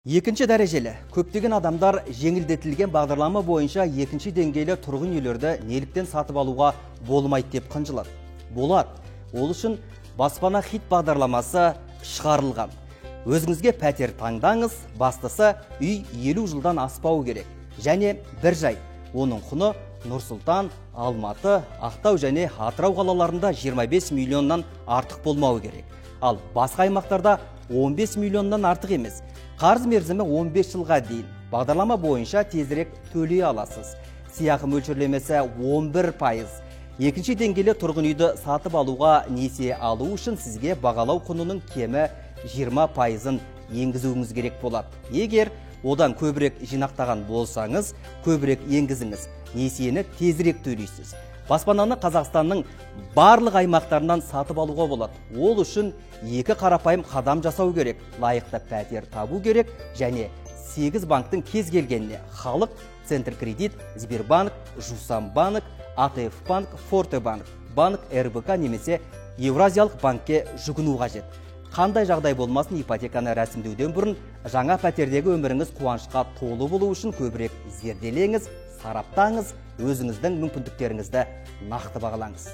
Екінші дәрежелі. Көптеген адамдар жеңілдетілген бағдарлама бойынша екінші деңгейлі тұрғын үйлерді неліктен сатып алуға болмайды деп қынжылады. Болады. Ол үшін баспана хит бағдарламасы шығарылған. Өзіңізге пәтер таңдаңыз, бастысы үй 50 жылдан аспауы керек. Және бір жай. Оның құны Нұр-Сұлтан, Алматы, Ақтау және Атырау қалаларында 25 миллионнан артық болмауы керек. Ал басқа аймақтарда 15 миллионнан артық емес. Қарыз мерзімі 15 жылға дейін. Бағдарлама бойынша тезірек төлей аласыз. Сыйақы мөлшерлемесі 11%. Екінші деңгейлі тұрғын үйді сатып алуға несие алу үшін сізге бағалау құнының кемі 20%-ын енгізуіңіз керек болады. Егер одан көбірек жинақтаған болсаңыз, көбірек енгізіңіз. Несиені тезірек төлейсіз. Баспананы Қазақстанның барлық аймақтарынан сатып алуға болады. Ол үшін екі қарапайым қадам жасау керек. Лайықты пәтер табу керек және 8 банктың кез келгеніне Халық, Центркредит, Сбербанк, Жусамбанк, АТФ банк, Фортебанк, банк, РБК немесе Евразиялық банкке жүгіну қажет. Қандай жағдай болмасын, ипотеканы рәсімдеуден бұрын жаңа пәтердегі өміріңіз қуанышқа толы болу үшін көбірек зерделеңіз, сараптаңыз, өзіңіздің мүмкіндіктеріңізді нақты бағалаңыз.